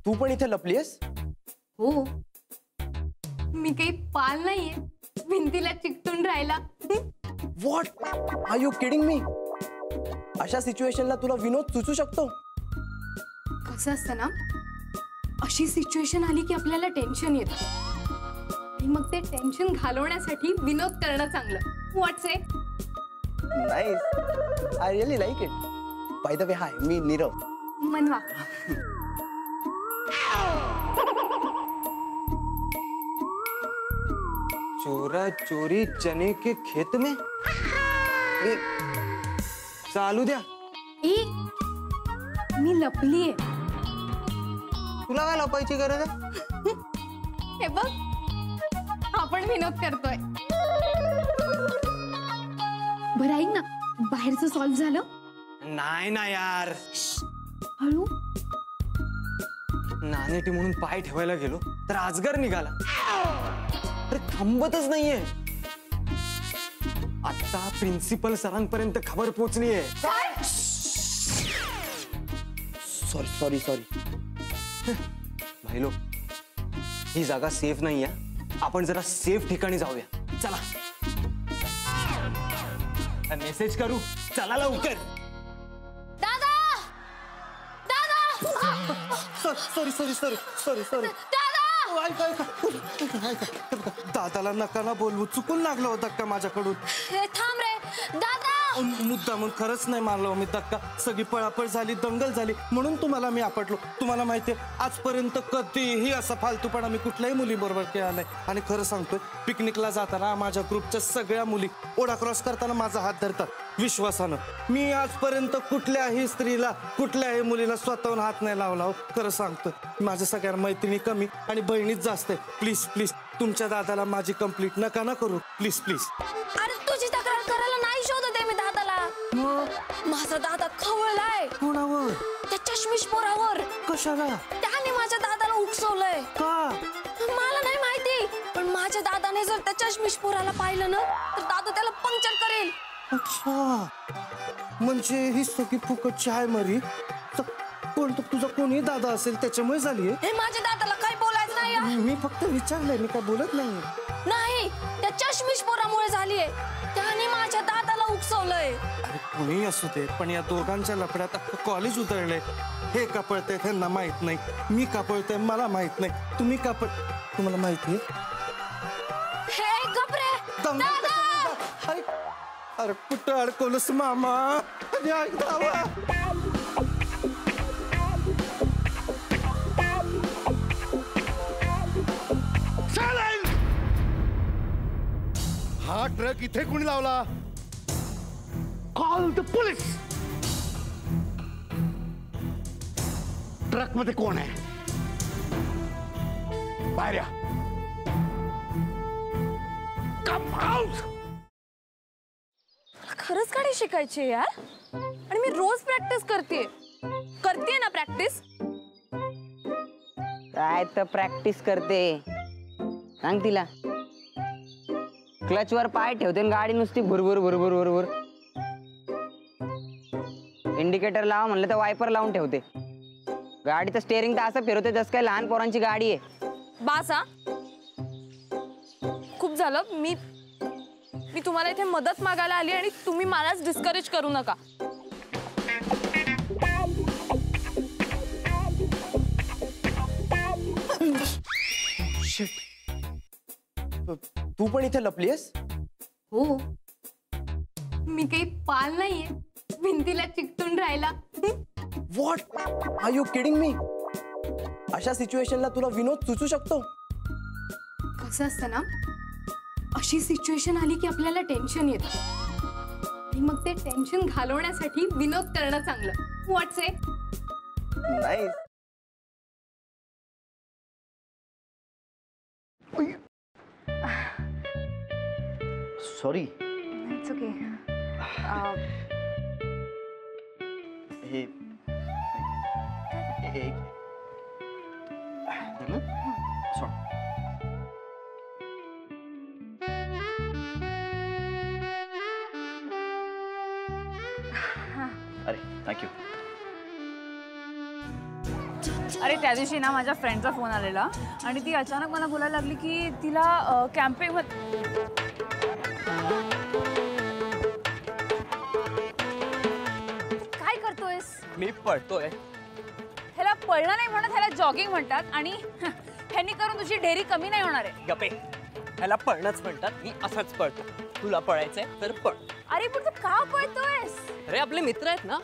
तू पण इथे लपलीयस? हो, मी काही पाल नाहीये भिंतीला चिकटून राहायला. What are you kidding me? अशा सिच्युएशनला तुला विनोद सुचू शकतो? कसं असतं ना, अशी सिच्युएशन आली की आपल्याला टेन्शन येतं आणि मग ते टेन्शन घालवण्यासाठी विनोद करणं चांगलं. What's it? Nice, I really like it. By the way, hi, मी नीरव. मनवा. चोरा चोरी चने के खेत में. चालू द्या. मी लपलीये. तुला काय लपायची गरज आहे? हे बघ, आपण विनोद करतोय. बरं ऐक ना, बाहेरचं सॉल्व्ह झालं? नाही ना यार. हळू. नानेटी म्हणून पाय ठेवायला गेलो तर आजगर निघाला. अरे थांबतच नाहीये. आता प्रिन्सिपल सरांपर्यंत खबर पोहोचलीये. Sorry sorry sorry. भाईलो, ही जागा सेफ नाहीये. आपण जरा सेफ ठिकाणी जाऊया. चला. मेसेज करू. चला लवकर. दादा, दादा. Sorry sorry sorry sorry sorry. दादाला नका ना बोलवू. चुकून लागला होता धक्का माझ्याकडून. थांब रे दादा. मुद्दा म्हणून खरंच नाही मारलो मी धक्का. सगळी पळापळ झाली, दंगल झाली, म्हणून तुम्हाला मी आपटलो. तुम्हाला माहितीये, आजपर्यंत कधीही असा फालतूपणा मी कुठल्याही मुलीबरोबर केला नाही. आणि खरं सांगतोय, पिकनिकला जाताना माझ्या ग्रुपच्या सगळ्या मुली ओढा क्रॉस करताना माझा हात धरतात विश्वासानं. मी आजपर्यंत कुठल्याही स्त्रीला, कुठल्याही मुलीला स्वतःहून हात नाही लावला. हो, खरं सांगतोय. माझ्या सगळ्या मैत्रिणी कमी आणि बहिणीच जास्त आहे. प्लीज प्लीज, तुमच्या दादाला माझी कंप्लीट नका ना करू. Please please. अरे तुझी तक्रार करायला नाही शोधते मी दादाला. माझा दादा खवळलाय. कोणावर? त्या चष्मिश पोरावर. कशाला? त्याने माझ्या दादाला उकसवलंय. का? मला नाही माहिती, पण माझ्या दादाने जर त्या चष्मिश पोराला पाहिलं ना, तर दादा त्याला पंक्चर करेल. अच्छा, म्हणजे ही सगळी फुकटची आहे मरी. कोणतं तुझा कोणी दादा असेल त्याच्यामुळे झाली. हे माझ्या दादाला काही बोलायचं नाही. मी फक्त विचारलंय, मी काय बोलत नाही. नाही, त्या चष्मिश पोरामुळे झालीये. त्याने माझ्या दादाला उकसवलंय. अरे कोणी असू दे, पण या दोघांच्या लफड्यात अख्खं कॉलेज उतरलंय. हे का पळतंय त्यांना माहित नाही, मी का पळतंय मला माहित नाही, तुम्ही का तुम्हाला माहितीये? हे गपरे दादा. अरे कुठं अडकवलंस मामा? अरे ऐकावा. हा ट्रक इथे कोणी लावला? Call the police. ट्रक मध्ये कोण आहे? बाहेर या. Come out. खरंच गाडी शिकायची यार, आणि मी रोज प्रॅक्टिस करते ना. प्रॅक्टिस काय तर प्रॅक्टिस करते. सांग तिला. क्लचवर पाय ठेवते आणि गाडी नुसती भुरभुर भुरभुर भुरभुर. इंडिकेटर लावा म्हणलं तर वायपर लावून ठेवते. गाडीचं स्टेअरिंग तर असं फिरवते जसं काय लहान पोरांची गाडी आहे. बासा, खूप झालं. मी तुम्हाला इथे मदत मागायला आली आणि तुम्ही मलाच डिस्करेज करू नका. तू पण इथे लपलीयस? हो, मी काही पाल नाहीये भिंतीला चिकटून राहायला. What are you kidding me? अशा सिच्युएशनला तुला विनोद सुचू शकतो? कसं असतं ना, अशी सिच्युएशन आली की आपल्याला टेन्शन येतं आणि मग ते टेन्शन घालवण्यासाठी विनोद करणं चांगलं. What's it? Nice. Sorry. It's okay. हे अरे थँक्यू. अरे त्या दिवशी ना माझ्या फ्रेंडचा फोन आलेला आणि ती अचानक मला बोलायला लागली की तिला कॅम्पिंग काय करतोयस? मी पळतोय. ह्याला पळणं नाही म्हणत, ह्याला जॉगिंग म्हणतात आणि ह्यांनी करून तुझी डेअरी कमी नाही होणार आहे. गपे, ह्याला पळणंच म्हणतात. मी असंच पळतो. तुला पळायचंय तर पळ. अरे पण तू का पळतोयस? अरे आपले मित्र आहेत ना,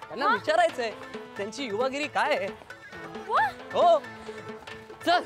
त्यांना विचारायचंय त्यांची युवागिरी काय आहे. वा, हो चल.